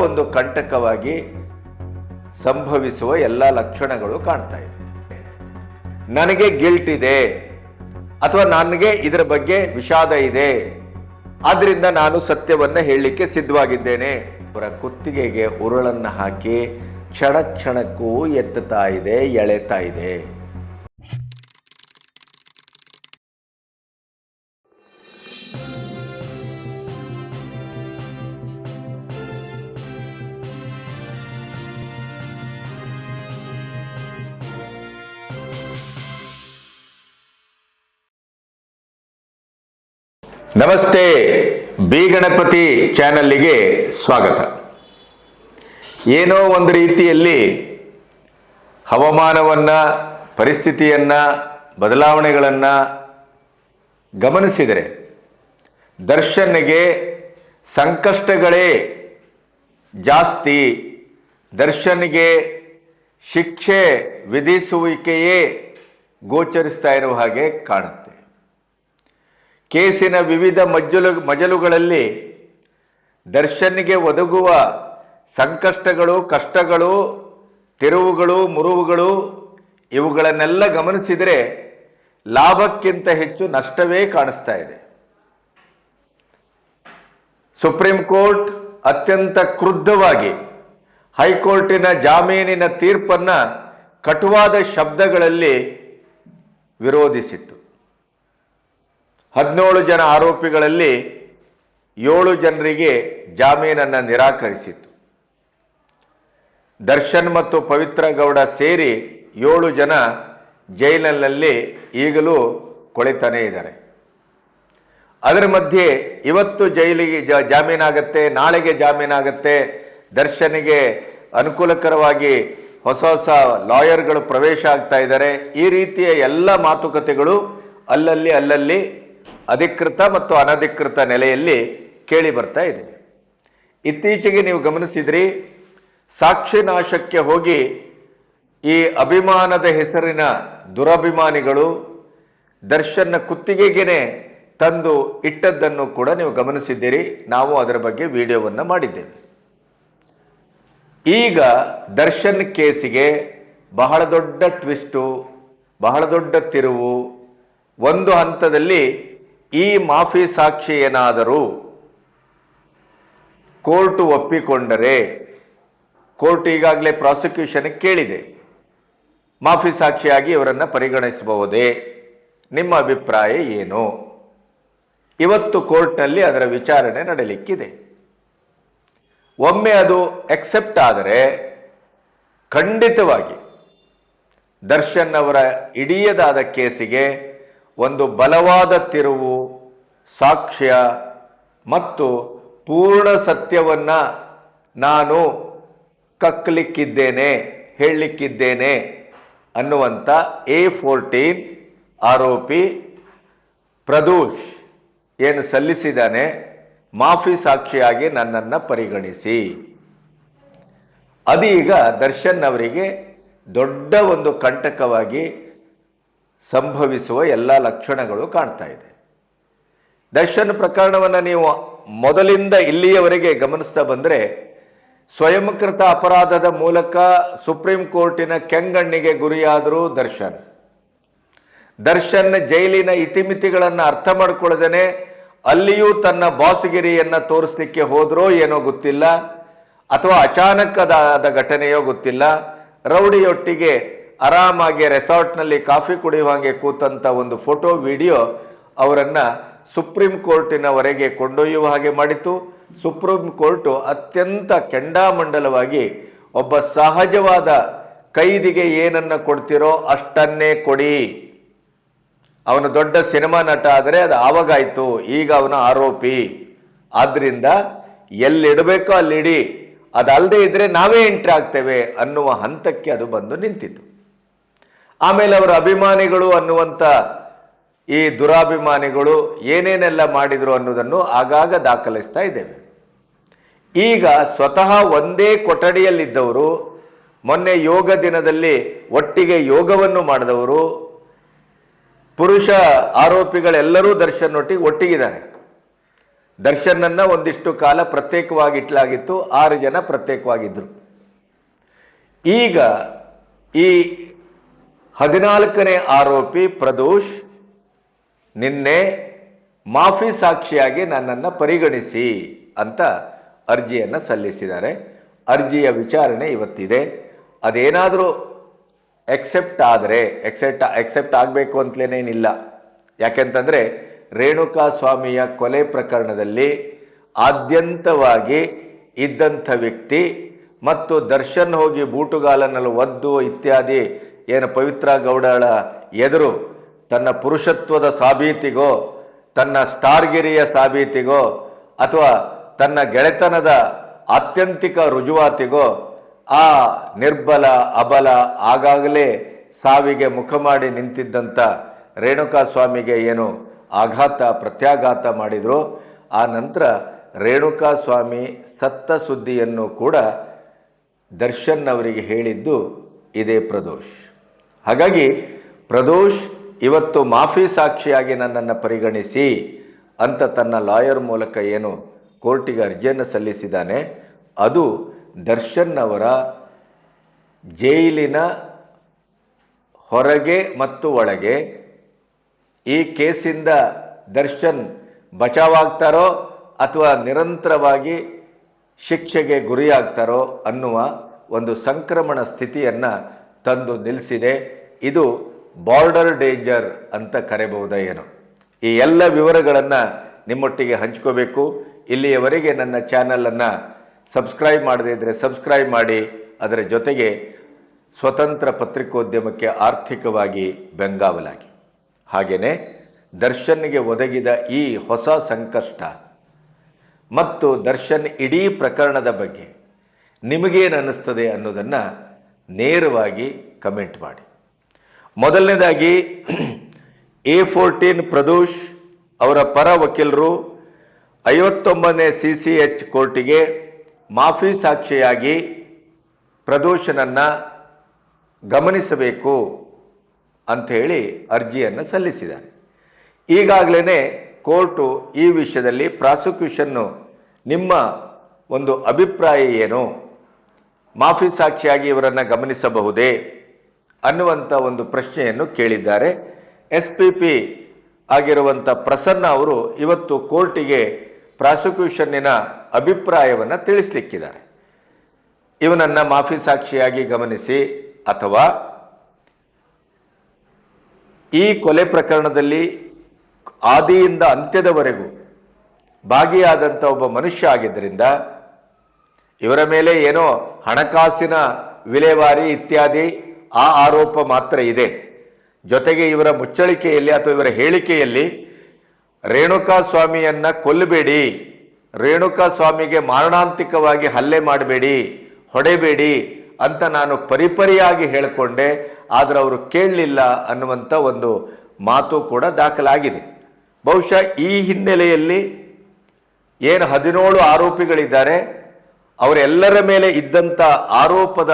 ಒಂದು ಕಂಟಕವಾಗಿ ಸಂಭವಿಸುವ ಎಲ್ಲ ಲಕ್ಷಣಗಳು ಕಾಣ್ತಾ ಇದೆ. ನನಗೆ ಗಿಲ್ಟ್ ಇದೆ ಅಥವಾ ನನಗೆ ಇದರ ಬಗ್ಗೆ ವಿಷಾದ ಇದೆ, ಆದ್ರಿಂದ ನಾನು ಸತ್ಯವನ್ನ ಹೇಳಲಿಕ್ಕೆ ಸಿದ್ಧವಾಗಿದ್ದೇನೆ. ಅವರ ಕುತ್ತಿಗೆಗೆ ಉರುಳನ್ನು ಹಾಕಿ ಕ್ಷಣ ಕ್ಷಣಕ್ಕೂ ಎತ್ತುತ್ತಾ ಇದೆ, ಎಳೆತಾ ಇದೆ. ನಮಸ್ತೆ, ಬಿ ಗಣಪತಿ ಚಾನಲ್ಗೆ ಸ್ವಾಗತ. ಏನೋ ಒಂದು ರೀತಿಯಲ್ಲಿ ಹವಾಮಾನವನ್ನು, ಪರಿಸ್ಥಿತಿಯನ್ನು, ಬದಲಾವಣೆಗಳನ್ನು ಗಮನಿಸಿದರೆ ದರ್ಶನ್ಗೆ ಸಂಕಷ್ಟಗಳೇ ಜಾಸ್ತಿ, ದರ್ಶನ್ಗೆ ಶಿಕ್ಷೆ ವಿಧಿಸುವಿಕೆಯೇ ಗೋಚರಿಸ್ತಾ ಇರುವ ಹಾಗೆ ಕಾಣುತ್ತೆ. ಕೇಸಿನ ವಿವಿಧ ಮಜಲುಗಳಲ್ಲಿ ದರ್ಶನ್ಗೆ ಒದಗುವ ಸಂಕಷ್ಟಗಳು, ಕಷ್ಟಗಳು, ತಿರುವುಗಳು, ಮುರುವುಗಳು ಇವುಗಳನ್ನೆಲ್ಲ ಗಮನಿಸಿದರೆ ಲಾಭಕ್ಕಿಂತ ಹೆಚ್ಚು ನಷ್ಟವೇ ಕಾಣಿಸ್ತಾ ಇದೆ. ಸುಪ್ರೀಂ ಕೋರ್ಟ್ ಅತ್ಯಂತ ಕ್ರುದ್ಧವಾಗಿ ಹೈಕೋರ್ಟಿನ ಜಾಮೀನಿನ ತೀರ್ಪನ್ನು ಕಟುವಾದ ಶಬ್ದಗಳಲ್ಲಿ ವಿರೋಧಿಸಿತ್ತು. 17 ಜನ ಆರೋಪಿಗಳಲ್ಲಿ 7 ಜನರಿಗೆ ಜಾಮೀನನ್ನು ನಿರಾಕರಿಸಿತ್ತು. ದರ್ಶನ್ ಮತ್ತು ಪವಿತ್ರ ಗೌಡ ಸೇರಿ 7 ಜನ ಜೈಲಿನಲ್ಲಿ ಈಗಲೂ ಕೊಳೆತಾನೇ ಇದ್ದಾರೆ. ಅದರ ಮಧ್ಯೆ ಇವತ್ತು ಜೈಲಿಗೆ ಜಾಮೀನಾಗತ್ತೆ, ನಾಳೆಗೆ ಜಾಮೀನಾಗತ್ತೆ, ದರ್ಶನ್ಗೆ ಅನುಕೂಲಕರವಾಗಿ ಹೊಸ ಹೊಸ ಲಾಯರ್ಗಳು ಪ್ರವೇಶ ಆಗ್ತಾ ಇದ್ದಾರೆ. ಈ ರೀತಿಯ ಎಲ್ಲ ಮಾತುಕತೆಗಳು ಅಲ್ಲಲ್ಲಿ ಅಧಿಕೃತ ಮತ್ತು ಅನಧಿಕೃತ ನೆಲೆಯಲ್ಲಿ ಕೇಳಿ ಬರ್ತಾ ಇದೆ. ಇತ್ತೀಚೆಗೆ ನೀವು ಗಮನಿಸಿದ್ರಿ, ಸಾಕ್ಷಿ ನಾಶಕ್ಕೆ ಹೋಗಿ ಈ ಅಭಿಮಾನದ ಹೆಸರಿನ ದುರಭಿಮಾನಿಗಳು ದರ್ಶನ್ನ ಕುತ್ತಿಗೆಗೇನೆ ತಂದು ಇಟ್ಟದ್ದನ್ನು ಕೂಡ ನೀವು ಗಮನಿಸಿದ್ದೀರಿ. ನಾವು ಅದರ ಬಗ್ಗೆ ವಿಡಿಯೋವನ್ನು ಮಾಡಿದ್ದೇವೆ. ಈಗ ದರ್ಶನ್ ಕೇಸಿಗೆ ಬಹಳ ದೊಡ್ಡ ಟ್ವಿಸ್ಟು, ಬಹಳ ದೊಡ್ಡ ತಿರುವು. ಒಂದು ಹಂತದಲ್ಲಿ ಈ ಮಾಫಿ ಸಾಕ್ಷಿ ಏನಾದರೂ ಕೋರ್ಟ್ ಒಪ್ಪಿಕೊಂಡರೆ, ಕೋರ್ಟ್ ಈಗಾಗಲೇ ಪ್ರಾಸಿಕ್ಯೂಷನ್ ಕೇಳಿದೆ, ಮಾಫಿ ಸಾಕ್ಷಿಯಾಗಿ ಇವರನ್ನು ಪರಿಗಣಿಸಬಹುದೇ? ನಿಮ್ಮ ಅಭಿಪ್ರಾಯ ಏನು? ಇವತ್ತು ಕೋರ್ಟ್ನಲ್ಲಿ ಅದರ ವಿಚಾರಣೆ ನಡೆಯಲಿಕ್ಕಿದೆ. ಒಮ್ಮೆ ಅದು ಎಕ್ಸೆಪ್ಟ್ ಆದರೆ ಖಂಡಿತವಾಗಿ ದರ್ಶನ್ ಅವರ ಇಡೀದಾದ ಕೇಸಿಗೆ ಒಂದು ಬಲವಾದ ತಿರುವು, ಸಾಕ್ಷ್ಯ ಮತ್ತು ಪೂರ್ಣ ಸತ್ಯವನ್ನು ನಾನು ಕಕ್ಕಲಿಕ್ಕಿದ್ದೇನೆ, ಹೇಳಲಿಕ್ಕಿದ್ದೇನೆ ಅನ್ನುವಂಥ A14 ಆರೋಪಿ ಪ್ರದೋಷ್ ಏನು ಸಲ್ಲಿಸಿದ್ದಾನೆ, ಮಾಫಿ ಸಾಕ್ಷಿಯಾಗಿ ನನ್ನನ್ನು ಪರಿಗಣಿಸಿ. ಅದೀಗ ದರ್ಶನ್ ಅವರಿಗೆ ದೊಡ್ಡ ಒಂದು ಕಂಟಕವಾಗಿ ಸಂಭವಿಸುವ ಎಲ್ಲ ಲಕ್ಷಣಗಳು ಕಾಣ್ತಾ ಇದೆ. ದರ್ಶನ್ ಪ್ರಕರಣವನ್ನು ನೀವು ಮೊದಲಿಂದ ಇಲ್ಲಿಯವರೆಗೆ ಗಮನಿಸ್ತಾ ಬಂದರೆ, ಸ್ವಯಂಕೃತ ಅಪರಾಧದ ಮೂಲಕ ಸುಪ್ರೀಂ ಕೋರ್ಟಿನ ಕೆಂಗಣ್ಣಿಗೆ ಗುರಿಯಾದರೂ ದರ್ಶನ್ ಜೈಲಿನ ಇತಿಮಿತಿಗಳನ್ನು ಅರ್ಥ ಮಾಡಿಕೊಳ್ಳದೇನೆ ಅಲ್ಲಿಯೂ ತನ್ನ ಬಾಸ್ಗಿರಿಯನ್ನು ತೋರಿಸಲಿಕ್ಕೆ ಹೋದ್ರೋ ಏನೋ ಗೊತ್ತಿಲ್ಲ, ಅಥವಾ ಅಚಾನಕ್ ಆದ ಘಟನೆಯೋ ಗೊತ್ತಿಲ್ಲ. ರೌಡಿಯೊಟ್ಟಿಗೆ ಆರಾಮಾಗಿ ರೆಸಾರ್ಟ್ನಲ್ಲಿ ಕಾಫಿ ಕುಡಿಯುವಂಗೆ ಕೂತಂಥ ಒಂದು ಫೋಟೋ, ವಿಡಿಯೋ ಅವರನ್ನು ಸುಪ್ರೀಂ ಕೋರ್ಟಿನವರೆಗೆ ಕೊಂಡೊಯ್ಯುವ ಹಾಗೆ ಮಾಡಿತು. ಸುಪ್ರೀಂ ಕೋರ್ಟು ಅತ್ಯಂತ ಕೆಂಡಾಮಂಡಲವಾಗಿ ಒಬ್ಬ ಸಹಜವಾದ ಕೈದಿಗೆ ಏನನ್ನು ಕೊಡ್ತಿರೋ ಅಷ್ಟನ್ನೇ ಕೊಡಿ. ಅವನು ದೊಡ್ಡ ಸಿನಿಮಾ ನಟ ಆದರೆ ಅದು ಆವಾಗಾಯ್ತು, ಈಗ ಅವನ ಆರೋಪಿ, ಆದ್ದರಿಂದ ಎಲ್ಲಿಡಬೇಕೋ ಅಲ್ಲಿಡಿ, ಅದಲ್ಲದೆ ಇದ್ರೆ ನಾವೇ ಎಂಟ್ರಿ ಆಗ್ತೇವೆ ಅನ್ನುವ ಹಂತಕ್ಕೆ ಅದು ಬಂದು ನಿಂತಿತು. ಆಮೇಲೆ ಅವರ ಅಭಿಮಾನಿಗಳು ಅನ್ನುವಂಥ ಈ ದುರಾಭಿಮಾನಿಗಳು ಏನೇನೆಲ್ಲ ಮಾಡಿದರು ಅನ್ನೋದನ್ನು ಆಗಾಗ ದಾಖಲಿಸ್ತಾ ಇದ್ದೇವೆ. ಈಗ ಸ್ವತಃ ಒಂದೇ ಕೊಠಡಿಯಲ್ಲಿದ್ದವರು, ಮೊನ್ನೆ ಯೋಗ ದಿನದಲ್ಲಿ ಒಟ್ಟಿಗೆ ಯೋಗವನ್ನು ಮಾಡಿದವರು, ಪುರುಷ ಆರೋಪಿಗಳೆಲ್ಲರೂ ದರ್ಶನ್ ಒಟ್ಟಿಗಿದ್ದಾರೆ. ದರ್ಶನನ್ನ ಒಂದಿಷ್ಟು ಕಾಲ ಪ್ರತ್ಯೇಕವಾಗಿ ಇಟ್ಲಾಗಿತ್ತು, 6 ಜನ ಪ್ರತ್ಯೇಕವಾಗಿದ್ದರು. ಈಗ ಈ 14ನೇ ಆರೋಪಿ ಪ್ರದೋಷ್ ನಿನ್ನೆ ಮಾಫಿ ಸಾಕ್ಷಿಯಾಗಿ ನನ್ನನ್ನು ಪರಿಗಣಿಸಿ ಅಂತ ಅರ್ಜಿಯನ್ನು ಸಲ್ಲಿಸಿದ್ದಾರೆ. ಅರ್ಜಿಯ ವಿಚಾರಣೆ ಇವತ್ತಿದೆ. ಅದೇನಾದರೂ ಎಕ್ಸೆಪ್ಟ್ ಆಗಬೇಕು ಅಂತಲೇನೇನಿಲ್ಲ. ಯಾಕೆಂತಂದರೆ ರೇಣುಕಾ ಸ್ವಾಮಿಯ ಕೊಲೆ ಪ್ರಕರಣದಲ್ಲಿ ಆದ್ಯಂತವಾಗಿ ಇದ್ದಂಥ ವ್ಯಕ್ತಿ ಮತ್ತು ದರ್ಶನ್ ಹೋಗಿ ಬೂಟುಗಾಲನಲ್ಲಿ ಒದ್ದು ಇತ್ಯಾದಿ ಏನು ಪವಿತ್ರ ಗೌಡಳ ಎದುರು ತನ್ನ ಪುರುಷತ್ವದ ಸಾಬೀತಿಗೋ ತನ್ನ ಸ್ಟಾರ್ಗಿರಿಯ ಸಾಬೀತಿಗೋ ಅಥವಾ ತನ್ನ ಗೆಳೆತನದ ಆತ್ಯಂತಿಕ ರುಜುವಾತಿಗೋ ಆ ನಿರ್ಬಲ ಅಬಲ ಆಗಾಗಲೇ ಸಾವಿಗೆ ಮುಖ ಮಾಡಿ ನಿಂತಿದ್ದಂಥ ರೇಣುಕಾ ಸ್ವಾಮಿಗೆ ಏನು ಆಘಾತ ಪ್ರತ್ಯಾಘಾತ ಮಾಡಿದ್ರು, ಆ ನಂತರ ರೇಣುಕಾ ಸ್ವಾಮಿ ಸತ್ತ ಸುದ್ದಿಯನ್ನು ಕೂಡ ದರ್ಶನ್ ಅವರಿಗೆ ಹೇಳಿದ್ದು ಇದೇ ಪ್ರದೋಷ್. ಹಾಗಾಗಿ ಪ್ರದೋಷ್ ಇವತ್ತು ಮಾಫಿ ಸಾಕ್ಷಿಯಾಗಿ ನನ್ನನ್ನು ಪರಿಗಣಿಸಿ ಅಂತ ತನ್ನ ಲಾಯರ್ ಮೂಲಕ ಏನು ಕೋರ್ಟಿಗೆ ಅರ್ಜಿಯನ್ನು ಸಲ್ಲಿಸಿದ್ದಾನೆ, ಅದು ದರ್ಶನ್ ಅವರ ಜೈಲಿನ ಹೊರಗೆ ಮತ್ತು ಒಳಗೆ ಈ ಕೇಸಿಂದ ದರ್ಶನ್ ಬಚಾವಾಗ್ತಾರೋ ಅಥವಾ ನಿರಂತರವಾಗಿ ಶಿಕ್ಷೆಗೆ ಗುರಿಯಾಗ್ತಾರೋ ಅನ್ನುವ ಒಂದು ಸಂಕ್ರಮಣ ಸ್ಥಿತಿಯನ್ನು ತಂದು ನಿಲ್ಲಿಸಿದೆ. ಇದು ಬಾರ್ಡರ್ ಡೇಂಜರ್ ಅಂತ ಕರೆಯಬಹುದೇನೋ. ಈ ಎಲ್ಲ ವಿವರಗಳನ್ನು ನಿಮ್ಮೊಟ್ಟಿಗೆ ಹಂಚ್ಕೋಬೇಕು. ಇಲ್ಲಿಯವರೆಗೆ ನನ್ನ ಚಾನಲನ್ನು ಸಬ್ಸ್ಕ್ರೈಬ್ ಮಾಡದೇ ಇದ್ದರೆ ಸಬ್ಸ್ಕ್ರೈಬ್ ಮಾಡಿ. ಅದರ ಜೊತೆಗೆ ಸ್ವತಂತ್ರ ಪತ್ರಿಕೋದ್ಯಮಕ್ಕೆ ಆರ್ಥಿಕವಾಗಿ ಬೆಂಗಾವಲಾಗಿ. ಹಾಗೆಯೇ ದರ್ಶನ್ಗೆ ಒದಗಿದ ಈ ಹೊಸ ಸಂಕಷ್ಟ ಮತ್ತು ದರ್ಶನ್ ಇಡೀ ಪ್ರಕರಣದ ಬಗ್ಗೆ ನಿಮಗೇನು ಅನ್ನಿಸ್ತದೆ ಅನ್ನೋದನ್ನು ನೇರವಾಗಿ ಕಮೆಂಟ್ ಮಾಡಿ. ಮೊದಲನೇದಾಗಿ A14 ಪ್ರದೋಷ್ ಅವರ ಪರ ವಕೀಲರು 59ನೇ CCH ಕೋರ್ಟಿಗೆ ಮಾಫಿ ಸಾಕ್ಷಿಯಾಗಿ ಪ್ರದೋಷನನ್ನು ಗಮನಿಸಬೇಕು ಅಂಥೇಳಿ ಅರ್ಜಿಯನ್ನು ಸಲ್ಲಿಸಿದ್ದಾರೆ. ಈಗಾಗಲೇ ಕೋರ್ಟು ಈ ವಿಷಯದಲ್ಲಿ ಪ್ರಾಸಿಕ್ಯೂಷನ್ನು ನಿಮ್ಮ ಒಂದು ಅಭಿಪ್ರಾಯ ಏನು, ಮಾಫಿ ಸಾಕ್ಷಿಯಾಗಿ ಇವರನ್ನು ಗಮನಿಸಬಹುದೇ ಅನ್ನುವಂಥ ಒಂದು ಪ್ರಶ್ನೆಯನ್ನು ಕೇಳಿದ್ದಾರೆ. SPP ಆಗಿರುವಂಥ ಪ್ರಸನ್ನ ಅವರು ಇವತ್ತು ಕೋರ್ಟಿಗೆ ಪ್ರಾಸಿಕ್ಯೂಷನ್ನಿನ ಅಭಿಪ್ರಾಯವನ್ನು ತಿಳಿಸಲಿಕ್ಕಿದ್ದಾರೆ. ಇವನನ್ನು ಮಾಫಿ ಸಾಕ್ಷಿಯಾಗಿ ಗಮನಿಸಿ ಅಥವಾ ಈ ಕೊಲೆ ಪ್ರಕರಣದಲ್ಲಿ ಆದಿಯಿಂದ ಅಂತ್ಯದವರೆಗೂ ಭಾಗಿಯಾದಂಥ ಒಬ್ಬ ಮನುಷ್ಯ ಆಗಿದ್ದರಿಂದ ಇವರ ಮೇಲೆ ಏನೋ ಹಣಕಾಸಿನ ವಿಲೇವಾರಿ ಇತ್ಯಾದಿ ಆ ಆರೋಪ ಮಾತ್ರ ಇದೆ. ಜೊತೆಗೆ ಇವರ ಮುಚ್ಚಳಿಕೆಯಲ್ಲಿ ಅಥವಾ ಇವರ ಹೇಳಿಕೆಯಲ್ಲಿ ರೇಣುಕಾ ಸ್ವಾಮಿಯನ್ನು ಕೊಲ್ಲಬೇಡಿ, ರೇಣುಕಾ ಸ್ವಾಮಿಗೆ ಮಾರಣಾಂತಿಕವಾಗಿ ಹಲ್ಲೆ ಮಾಡಬೇಡಿ, ಹೊಡೆಬೇಡಿ ಅಂತ ನಾನು ಪರಿಪರಿಯಾಗಿ ಹೇಳಿಕೊಂಡೆ, ಆದರೆ ಅವರು ಕೇಳಲಿಲ್ಲ ಅನ್ನುವಂಥ ಒಂದು ಮಾತು ಕೂಡ ದಾಖಲಾಗಿದೆ. ಬಹುಶಃ ಈ ಹಿನ್ನೆಲೆಯಲ್ಲಿ ಏನು 17 ಆರೋಪಿಗಳಿದ್ದಾರೆ ಅವರೆಲ್ಲರ ಮೇಲೆ ಇದ್ದಂಥ ಆರೋಪದ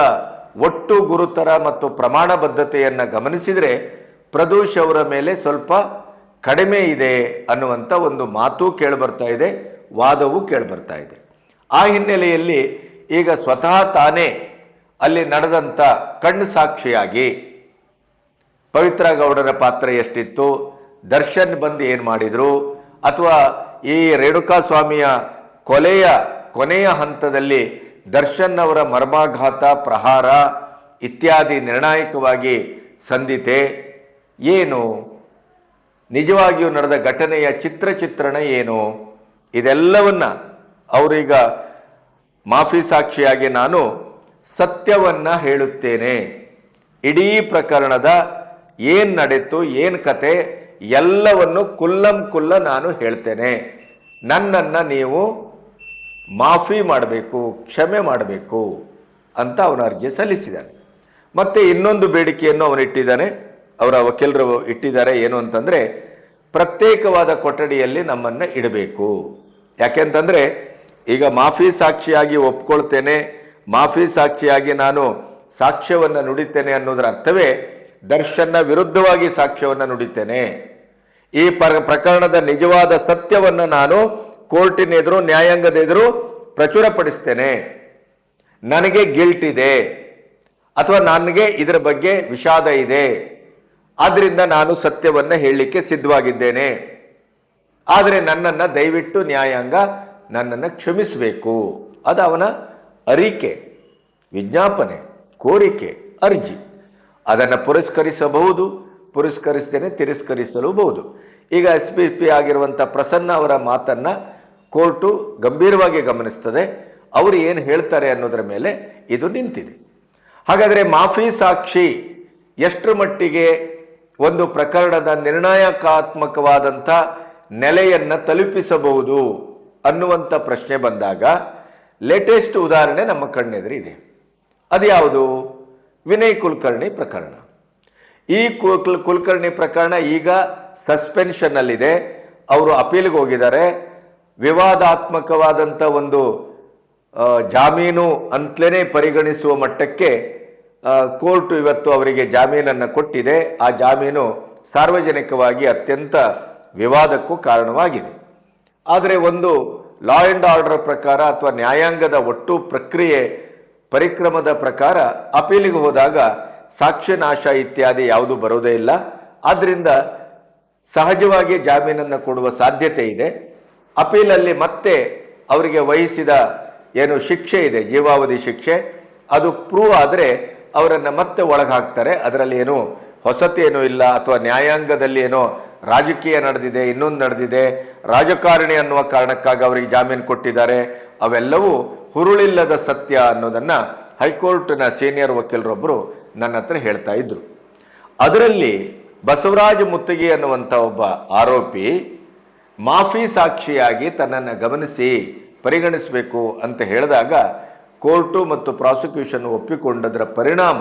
ಒಟ್ಟು ಗುರುತರ ಮತ್ತು ಪ್ರಮಾಣಬದ್ಧತೆಯನ್ನು ಗಮನಿಸಿದರೆ ಪ್ರದೋಷ್ ಅವರ ಮೇಲೆ ಸ್ವಲ್ಪ ಕಡಿಮೆ ಇದೆ ಅನ್ನುವಂಥ ಒಂದು ಮಾತು ಕೇಳಿಬರ್ತಾ ಇದೆ, ವಾದವೂ ಕೇಳಿಬರ್ತಾ ಇದೆ. ಆ ಹಿನ್ನೆಲೆಯಲ್ಲಿ ಈಗ ಸ್ವತಃ ತಾನೇ ಅಲ್ಲಿ ನಡೆದಂಥ ಕಣ್ಣು ಸಾಕ್ಷಿಯಾಗಿ ಪವಿತ್ರ ಗೌಡರ ಪಾತ್ರ ಎಷ್ಟಿತ್ತು, ದರ್ಶನ್ ಬಂದು ಏನು ಮಾಡಿದರು, ಅಥವಾ ಈ ರೇಣುಕಾ ಸ್ವಾಮಿಯ ಕೊನೆಯ ಹಂತದಲ್ಲಿ ದರ್ಶನ್ ಅವರ ಮರ್ಮಾಘಾತ ಪ್ರಹಾರ ಇತ್ಯಾದಿ ನಿರ್ಣಾಯಕವಾಗಿ ಸಂದಿತೆ ಏನು, ನಿಜವಾಗಿಯೂ ನಡೆದ ಘಟನೆಯ ಚಿತ್ರಣ ಏನು, ಇದೆಲ್ಲವನ್ನ ಅವರೀಗ ಮಾಫಿ ಸಾಕ್ಷಿಯಾಗಿ ನಾನು ಸತ್ಯವನ್ನು ಹೇಳುತ್ತೇನೆ, ಇಡೀ ಪ್ರಕರಣದ ಏನು ನಡೆಯಿತು ಏನು ಕತೆ ಎಲ್ಲವನ್ನು ಕುಲ್ಲ ನಾನು ಹೇಳ್ತೇನೆ, ನನ್ನನ್ನು ನೀವು ಮಾಫಿ ಮಾಡಬೇಕು, ಕ್ಷಮೆ ಮಾಡಬೇಕು ಅಂತ ಅವನ ಅರ್ಜಿ ಸಲ್ಲಿಸಿದ್ದಾನೆ. ಮತ್ತು ಇನ್ನೊಂದು ಬೇಡಿಕೆಯನ್ನು ಅವನು ಇಟ್ಟಿದ್ದಾನೆ, ಅವರ ವಕೀಲರು ಇಟ್ಟಿದ್ದಾರೆ. ಏನು ಅಂತಂದರೆ ಪ್ರತ್ಯೇಕವಾದ ಕೊಠಡಿಯಲ್ಲಿ ನಮ್ಮನ್ನು ಇಡಬೇಕು. ಯಾಕೆಂತಂದರೆ ಈಗ ಮಾಫಿ ಸಾಕ್ಷಿಯಾಗಿ ಒಪ್ಕೊಳ್ತೇನೆ, ಮಾಫಿ ಸಾಕ್ಷಿಯಾಗಿ ನಾನು ಸಾಕ್ಷ್ಯವನ್ನು ನುಡಿತೇನೆ ಅನ್ನೋದರ ಅರ್ಥವೇ ದರ್ಶನ್ನ ವಿರುದ್ಧವಾಗಿ ಸಾಕ್ಷ್ಯವನ್ನು ನುಡಿತೇನೆ, ಈ ಪ್ರಕರಣದ ನಿಜವಾದ ಸತ್ಯವನ್ನು ನಾನು ಕೋರ್ಟಿನ ಎದುರು, ನ್ಯಾಯಾಂಗದ ಎದುರು ಪ್ರಚುರಪಡಿಸ್ತೇನೆ. ನನಗೆ ಗಿಲ್ಟ್ ಇದೆ ಅಥವಾ ನನಗೆ ಇದರ ಬಗ್ಗೆ ವಿಷಾದ ಇದೆ, ಆದ್ರಿಂದ ನಾನು ಸತ್ಯವನ್ನ ಹೇಳಲಿಕ್ಕೆ ಸಿದ್ಧವಾಗಿದ್ದೇನೆ. ಆದರೆ ನನ್ನನ್ನು ದಯವಿಟ್ಟು ನ್ಯಾಯಾಂಗ ನನ್ನನ್ನು ಕ್ಷಮಿಸಬೇಕು. ಅದು ಅವನ ಅರಿಕೆ, ವಿಜ್ಞಾಪನೆ, ಕೋರಿಕೆ, ಅರ್ಜಿ. ಅದನ್ನು ಪುರಸ್ಕರಿಸಬಹುದು, ಪುರಸ್ಕರಿಸ್ತೇನೆ, ತಿರಸ್ಕರಿಸಲೂಬಹುದು. ಈಗ SPP ಆಗಿರುವಂಥ ಪ್ರಸನ್ನ ಅವರ ಮಾತನ್ನ ಕೋರ್ಟು ಗಂಭೀರವಾಗಿ ಗಮನಿಸ್ತದೆ. ಅವರು ಏನು ಹೇಳ್ತಾರೆ ಅನ್ನೋದರ ಮೇಲೆ ಇದು ನಿಂತಿದೆ. ಹಾಗಾದರೆ ಮಾಫಿ ಸಾಕ್ಷಿ ಎಷ್ಟರ ಮಟ್ಟಿಗೆ ಒಂದು ಪ್ರಕರಣದ ನಿರ್ಣಾಯಕಾತ್ಮಕವಾದಂಥ ನೆಲೆಯನ್ನು ತಲುಪಿಸಬಹುದು ಅನ್ನುವಂಥ ಪ್ರಶ್ನೆ ಬಂದಾಗ ಲೇಟೆಸ್ಟ್ ಉದಾಹರಣೆ ನಮ್ಮ ಕಣ್ಣೆದುರಿದೆ. ಅದು ಯಾವುದು? ವಿನಯ್ ಕುಲಕರ್ಣಿ ಪ್ರಕರಣ. ಈ ಕುಲಕರ್ಣಿ ಪ್ರಕರಣ ಈಗ ಸಸ್ಪೆನ್ಷನ್ನಲ್ಲಿದೆ. ಅವರು ಅಪೀಲ್ಗೆ ಹೋಗಿದ್ದಾರೆ. ವಿವಾದಾತ್ಮಕವಾದಂಥ ಒಂದು ಜಾಮೀನು ಅಂತಲೇ ಪರಿಗಣಿಸುವ ಮಟ್ಟಕ್ಕೆ ಕೋರ್ಟು ಇವತ್ತು ಅವರಿಗೆ ಜಾಮೀನನ್ನು ಕೊಟ್ಟಿದೆ. ಆ ಜಾಮೀನು ಸಾರ್ವಜನಿಕವಾಗಿ ಅತ್ಯಂತ ವಿವಾದಕ್ಕೂ ಕಾರಣವಾಗಿದೆ. ಆದರೆ ಒಂದು ಲಾ ಆ್ಯಂಡ್ ಆರ್ಡರ್ ಪ್ರಕಾರ ಅಥವಾ ನ್ಯಾಯಾಂಗದ ಒಟ್ಟು ಪ್ರಕ್ರಿಯೆ ಪರಿಕ್ರಮದ ಪ್ರಕಾರ ಅಪೀಲಿಗೆ ಹೋದಾಗ ಸಾಕ್ಷ್ಯನಾಶ ಇತ್ಯಾದಿ ಯಾವುದು ಬರೋದೇ ಇಲ್ಲ. ಆದ್ದರಿಂದ ಸಹಜವಾಗಿ ಜಾಮೀನನ್ನು ಕೊಡುವ ಸಾಧ್ಯತೆ ಇದೆ. ಅಪೀಲಲ್ಲಿ ಮತ್ತೆ ಅವರಿಗೆ ವಹಿಸಿದ ಏನು ಶಿಕ್ಷೆ ಇದೆ, ಜೀವಾವಧಿ ಶಿಕ್ಷೆ, ಅದು ಪ್ರೂವ್ ಆದರೆ ಅವರನ್ನು ಮತ್ತೆ ಒಳಗೆ ಹಾಕ್ತಾರೆ. ಅದರಲ್ಲಿ ಏನೂ ಹೊಸತೇನೂ ಇಲ್ಲ. ಅಥವಾ ನ್ಯಾಯಾಂಗದಲ್ಲಿ ಏನೋ ರಾಜಕೀಯ ನಡೆದಿದೆ, ಇನ್ನೊಂದು ನಡೆದಿದೆ, ರಾಜಕಾರಣಿ ಅನ್ನುವ ಕಾರಣಕ್ಕಾಗಿ ಅವರಿಗೆ ಜಾಮೀನು ಕೊಟ್ಟಿದ್ದಾರೆ, ಅವೆಲ್ಲವೂ ಹುರುಳಿಲ್ಲದ ಸತ್ಯ ಅನ್ನೋದನ್ನು ಹೈಕೋರ್ಟ್ನ ಸೀನಿಯರ್ ವಕೀಲರೊಬ್ಬರು ನನ್ನ ಹತ್ರ ಹೇಳ್ತಾ ಇದ್ರು. ಅದರಲ್ಲಿ ಬಸವರಾಜ ಮುತ್ತಗಿ ಅನ್ನುವಂಥ ಒಬ್ಬ ಆರೋಪಿ ಮಾಫಿ ಸಾಕ್ಷಿಯಾಗಿ ತನ್ನನ್ನು ಗಮನಿಸಿ ಪರಿಗಣಿಸಬೇಕು ಅಂತ ಹೇಳಿದಾಗ ಕೋರ್ಟು ಮತ್ತು ಪ್ರಾಸಿಕ್ಯೂಷನ್ ಒಪ್ಪಿಕೊಂಡದರ ಪರಿಣಾಮ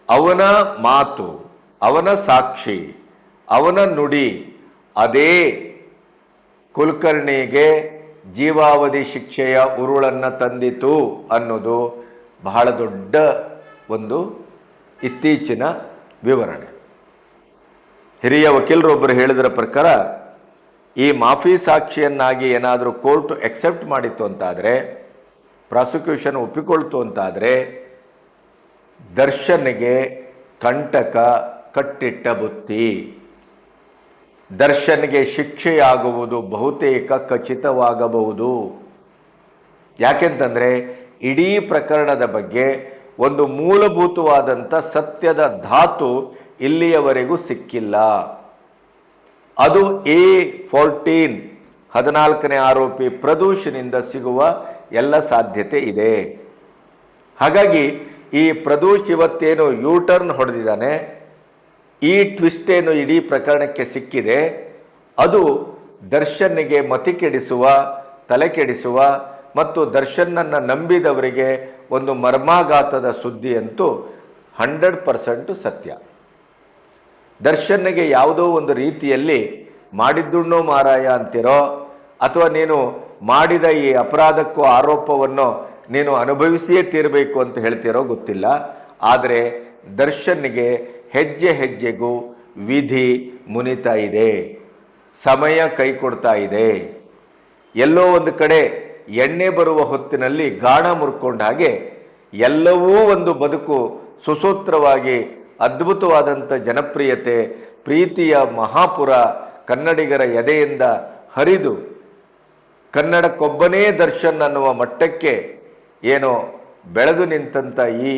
ಅವನ ಮಾತು, ಅವನ ಸಾಕ್ಷಿ, ಅವನ ನುಡಿ ಅದೇ ಕುಲಕರ್ಣಿಗೆ ಜೀವಾವಧಿ ಶಿಕ್ಷೆಯ ಉರುಳನ್ನು ತಂದಿತು ಅನ್ನೋದು ಬಹಳ ದೊಡ್ಡ ಒಂದು ಇತ್ತೀಚಿನ ವಿವರಣೆ. ಹಿರಿಯ ವಕೀಲರೊಬ್ಬರು ಹೇಳಿದರ ಪ್ರಕಾರ ಈ ಮಾಫಿ ಸಾಕ್ಷಿಯನ್ನಾಗಿ ಏನಾದರೂ ಕೋರ್ಟ್ ಎಕ್ಸೆಪ್ಟ್ ಮಾಡಿತ್ತು ಅಂತಾದರೆ, ಪ್ರಾಸಿಕ್ಯೂಷನ್ ಒಪ್ಪಿಕೊಳ್ತು ಅಂತಾದರೆ ದರ್ಶನ್ಗೆ ಕಂಟಕ ಕಟ್ಟಿಟ್ಟ ಬುತ್ತಿ. ದರ್ಶನ್ಗೆ ಶಿಕ್ಷೆಯಾಗುವುದು ಬಹುತೇಕ ಖಚಿತವಾಗಬಹುದು. ಯಾಕೆಂತಂದರೆ ಇಡೀ ಪ್ರಕರಣದ ಬಗ್ಗೆ ಒಂದು ಮೂಲಭೂತವಾದಂಥ ಸತ್ಯದ ಧಾತು ಇಲ್ಲಿಯವರೆಗೂ ಸಿಕ್ಕಿಲ್ಲ. ಅದು A14 14ನೇ ಆರೋಪಿ ಪ್ರದೂಷನಿಂದ ಸಿಗುವ ಎಲ್ಲ ಸಾಧ್ಯತೆ ಇದೆ. ಹಾಗಾಗಿ ಈ ಪ್ರದೂಷ್ ಇವತ್ತೇನು ಯೂಟರ್ನ್ ಹೊಡೆದಿದ್ದಾನೆ, ಈ ಟ್ವಿಸ್ಟ್ ಏನು ಇಡೀ ಪ್ರಕರಣಕ್ಕೆ ಸಿಕ್ಕಿದೆ, ಅದು ದರ್ಶನ್ನಿಗೆ ಮತಿ ಕೆಡಿಸುವ, ತಲೆ ಕೆಡಿಸುವ ಮತ್ತು ದರ್ಶನ್ನನ್ನು ನಂಬಿದವರಿಗೆ ಒಂದು ಮರ್ಮಾಘಾತದ ಸುದ್ದಿ ಅಂತೂ 100% ಸತ್ಯ. ದರ್ಶನ್ನಿಗೆ ಯಾವುದೋ ಒಂದು ರೀತಿಯಲ್ಲಿ ಮಾಡಿದ್ದುಣ್ಣೋ ಮಾರಾಯ ಅಂತಿರೋ ಅಥವಾ ನೀನು ಮಾಡಿದ ಈ ಅಪರಾಧಕ್ಕೂ ಆರೋಪವನ್ನು ನೀನು ಅನುಭವಿಸಿಯೇ ತೀರಬೇಕು ಅಂತ ಹೇಳ್ತಿರೋ ಗೊತ್ತಿಲ್ಲ. ಆದರೆ ದರ್ಶನ್ನಿಗೆ ಹೆಜ್ಜೆ ಹೆಜ್ಜೆಗೂ ವಿಧಿ ಮುನಿತಾ ಇದೆ, ಸಮಯ ಕೈ ಕೊಡ್ತಾ ಇದೆ. ಎಲ್ಲೋ ಒಂದು ಕಡೆ ಎಣ್ಣೆ ಬರುವ ಹೊತ್ತಿನಲ್ಲಿ ಗಾಣ ಮುರ್ಕೊಂಡ ಹಾಗೆ ಎಲ್ಲವೂ ಒಂದು ಬದುಕು ಸುಸೂತ್ರವಾಗಿ ಅದ್ಭುತವಾದಂಥ ಜನಪ್ರಿಯತೆ, ಪ್ರೀತಿಯ ಮಹಾಪುರ ಕನ್ನಡಿಗರ ಎದೆಯಿಂದ ಹರಿದು ಕನ್ನಡಕ್ಕೊಬ್ಬನೇ ದರ್ಶನ್ ಅನ್ನುವ ಮಟ್ಟಕ್ಕೆ ಏನೋ ಬೆಳೆದು ನಿಂತಂಥ ಈ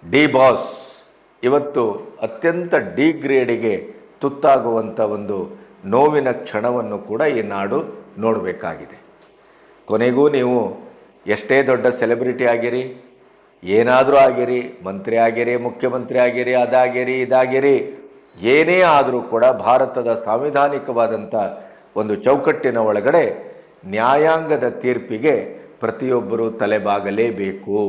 ಡಿ ಬಾಸ್ ಇವತ್ತು ಅತ್ಯಂತ ಡಿಗ್ರೇಡಿಗೆ ತುತ್ತಾಗುವಂಥ ಒಂದು ನೋವಿನ ಕ್ಷಣವನ್ನು ಕೂಡ ಈ ನಾಡು ನೋಡಬೇಕಾಗಿದೆ. ಕೊನೆಗೂ ನೀವು ಎಷ್ಟೇ ದೊಡ್ಡ ಸೆಲೆಬ್ರಿಟಿ ಆಗಿರಿ, ಏನಾದರೂ ಆಗಿರಿ, ಮಂತ್ರಿ ಆಗಿರಿ, ಮುಖ್ಯಮಂತ್ರಿ ಆಗಿರಿ, ಅದಾಗಿರಿ ಇದಾಗಿರಿ, ಏನೇ ಆದರೂ ಕೂಡ ಭಾರತದ ಸಾಂವಿಧಾನಿಕವಾದಂಥ ಒಂದು ಚೌಕಟ್ಟಿನ ಒಳಗಡೆ ನ್ಯಾಯಾಂಗದ ತೀರ್ಪಿಗೆ ಪ್ರತಿಯೊಬ್ಬರೂ ತಲೆಬಾಗಲೇಬೇಕು.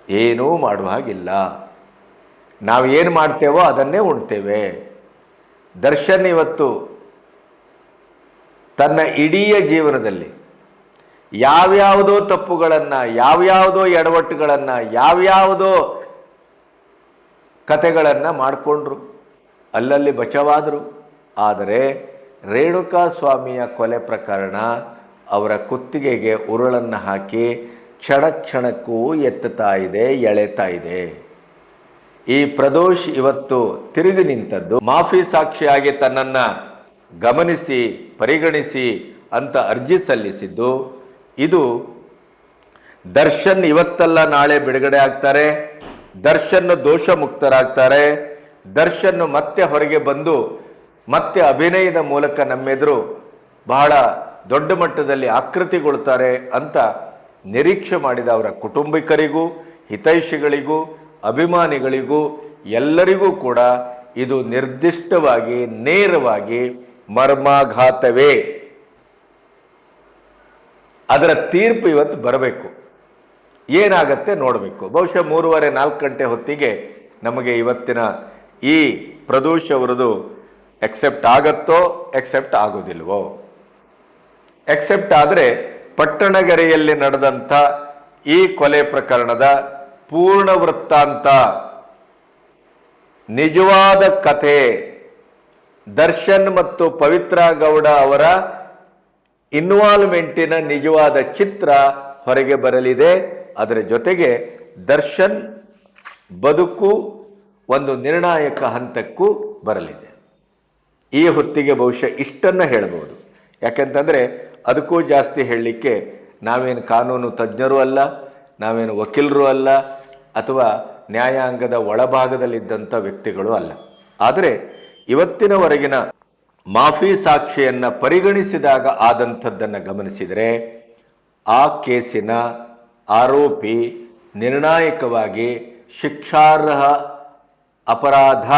ಏನೂ ಮಾಡುವ ಹಾಗಿಲ್ಲ. ನಾವು ಏನು ಮಾಡ್ತೇವೋ ಅದನ್ನೇ ಉಣ್ತೇವೆ. ದರ್ಶನ್ ಇವತ್ತು ತನ್ನ ಇಡೀ ಜೀವನದಲ್ಲಿ ಯಾವ್ಯಾವುದೋ ತಪ್ಪುಗಳನ್ನು, ಯಾವ್ಯಾವುದೋ ಎಡವಟ್ಟುಗಳನ್ನು, ಯಾವ್ಯಾವುದೋ ಕತೆಗಳನ್ನು ಮಾಡಿಕೊಂಡ್ರು, ಅಲ್ಲಲ್ಲಿ ಬಚಾವಾದರು. ಆದರೆ ರೇಣುಕಾ ಸ್ವಾಮಿಯ ಕೊಲೆ ಪ್ರಕರಣ ಅವರ ಕುತ್ತಿಗೆಗೆ ಉರುಳನ್ನು ಹಾಕಿ ಕ್ಷಣ ಕ್ಷಣಕ್ಕೂ ಎತ್ತುತ್ತಾ ಇದೆ, ಎಳೆತಾ ಇದೆ. ಈ ಪ್ರದೋಷ್ ಇವತ್ತು ತಿರುಗಿ ನಿಂತದ್ದು ಮಾಫಿ ಸಾಕ್ಷಿಯಾಗಿ ತನ್ನನ್ನು ಗಮನಿಸಿ ಪರಿಗಣಿಸಿ ಅಂತ ಅರ್ಜಿ ಸಲ್ಲಿಸಿದ್ದು. ಇದು ದರ್ಶನ್ ಇವತ್ತಲ್ಲ ನಾಳೆ ಬಿಡುಗಡೆ ಆಗ್ತಾರೆ, ದರ್ಶನ್ ದೋಷ ಮುಕ್ತರಾಗ್ತಾರೆ, ದರ್ಶನ್ ಮತ್ತೆ ಹೊರಗೆ ಬಂದು ಮತ್ತೆ ಅಭಿನಯದ ಮೂಲಕ ನಮ್ಮೆದುರು ಬಹಳ ದೊಡ್ಡ ಮಟ್ಟದಲ್ಲಿ ಆಕೃತಿಗೊಳ್ತಾರೆ ಅಂತ ನಿರೀಕ್ಷೆ ಮಾಡಿದ ಅವರ ಕುಟುಂಬಿಕರಿಗೂ ಹಿತೈಷಿಗಳಿಗೂ ಅಭಿಮಾನಿಗಳಿಗೂ ಎಲ್ಲರಿಗೂ ಕೂಡ ಇದು ನಿರ್ದಿಷ್ಟವಾಗಿ ನೇರವಾಗಿ ಮರ್ಮಾಘಾತವೇ. ಅದರ ತೀರ್ಪು ಇವತ್ತು ಬರಬೇಕು. ಏನಾಗತ್ತೆ ನೋಡಬೇಕು. ಬಹುಶಃ 3:30-4 ಗಂಟೆ ಹೊತ್ತಿಗೆ ನಮಗೆ ಇವತ್ತಿನ ಈ ಪ್ರದೋಷ್ ಅವರದು ಎಕ್ಸೆಪ್ಟ್ ಆಗತ್ತೋ ಎಕ್ಸೆಪ್ಟ್ ಆಗೋದಿಲ್ವೋ. ಎಕ್ಸೆಪ್ಟ್ ಆದರೆ ಪಟ್ಟಣಗೆರೆಯಲ್ಲಿ ನಡೆದಂಥ ಈ ಕೊಲೆ ಪ್ರಕರಣದ ಪೂರ್ಣ ವೃತ್ತಾಂತ, ನಿಜವಾದ ಕಥೆ, ದರ್ಶನ್ ಮತ್ತು ಪವಿತ್ರ ಗೌಡ ಅವರ ಇನ್ವಾಲ್ವ್ಮೆಂಟಿನ ನಿಜವಾದ ಚಿತ್ರ ಹೊರಗೆ ಬರಲಿದೆ. ಅದರ ಜೊತೆಗೆ ದರ್ಶನ್ ಬದುಕು ಒಂದು ನಿರ್ಣಾಯಕ ಹಂತಕ್ಕೂ ಬರಲಿದೆ. ಈ ಹೊತ್ತಿಗೆ ಬಹುಶಃ ಇಷ್ಟನ್ನು ಹೇಳ್ಬೋದು. ಯಾಕೆಂತಂದರೆ ಅದಕ್ಕೂ ಜಾಸ್ತಿ ಹೇಳಲಿಕ್ಕೆ ನಾವೇನು ಕಾನೂನು ತಜ್ಞರೂ ಅಲ್ಲ, ನಾವೇನು ವಕೀಲರು ಅಲ್ಲ, ಅಥವಾ ನ್ಯಾಯಾಂಗದ ಒಳಭಾಗದಲ್ಲಿದ್ದಂಥ ವ್ಯಕ್ತಿಗಳು ಅಲ್ಲ. ಆದರೆ ಇವತ್ತಿನವರೆಗಿನ ಮಾಫಿ ಸಾಕ್ಷಿಯನ್ನು ಪರಿಗಣಿಸಿದಾಗ ಆದಂಥದ್ದನ್ನು ಗಮನಿಸಿದರೆ ಆ ಕೇಸಿನ ಆರೋಪಿ ನಿರ್ಣಾಯಕವಾಗಿ ಶಿಕ್ಷಾರ್ಹ ಅಪರಾಧ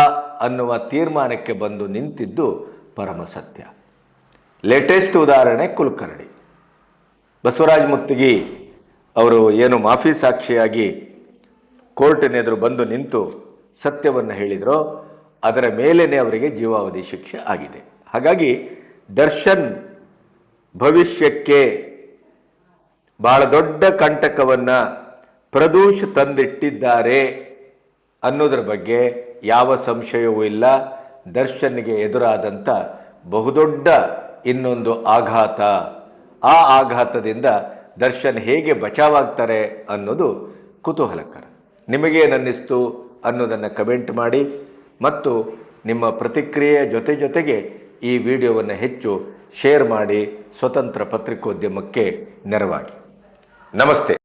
ಅನ್ನುವ ತೀರ್ಮಾನಕ್ಕೆ ಬಂದು ನಿಂತಿದ್ದು ಪರಮ ಸತ್ಯ. ಲೇಟೆಸ್ಟ್ ಉದಾಹರಣೆ ಕುಲಕರ್ಣಿ. ಬಸವರಾಜ ಮುತ್ತಿಗಿ ಅವರು ಏನು ಮಾಫಿ ಸಾಕ್ಷಿಯಾಗಿ ಕೋರ್ಟಿನೆದುರು ಬಂದು ನಿಂತು ಸತ್ಯವನ್ನು ಹೇಳಿದರೋ ಅದರ ಮೇಲೇ ಅವರಿಗೆ ಜೀವಾವಧಿ ಶಿಕ್ಷೆ ಆಗಿದೆ. ಹಾಗಾಗಿ ದರ್ಶನ್ ಭವಿಷ್ಯಕ್ಕೆ ಬಹಳ ದೊಡ್ಡ ಕಂಟಕವನ್ನು ಪ್ರದೋಷ್ ತಂದಿಟ್ಟಿದ್ದಾರೆ ಅನ್ನೋದ್ರ ಬಗ್ಗೆ ಯಾವ ಸಂಶಯವೂ ಇಲ್ಲ. ದರ್ಶನ್ಗೆ ಎದುರಾದಂಥ ಬಹುದೊಡ್ಡ ಇನ್ನೊಂದು ಆಘಾತ, ಆ ಆಘಾತದಿಂದ ದರ್ಶನ್ ಹೇಗೆ ಬಚಾವಾಗ್ತಾರೆ ಅನ್ನೋದು ಕುತೂಹಲಕರ. ನಿಮಗೇನನ್ನಿಸ್ತು ಅನ್ನೋದನ್ನು ಕಮೆಂಟ್ ಮಾಡಿ ಮತ್ತು ನಿಮ್ಮ ಪ್ರತಿಕ್ರಿಯೆಯ ಜೊತೆಗೆ ಈ ವಿಡಿಯೋವನ್ನು ಹೆಚ್ಚು ಶೇರ್ ಮಾಡಿ ಸ್ವತಂತ್ರ ಪತ್ರಿಕೋದ್ಯಮಕ್ಕೆ ನೆರವಾಗಿ. ನಮಸ್ತೆ.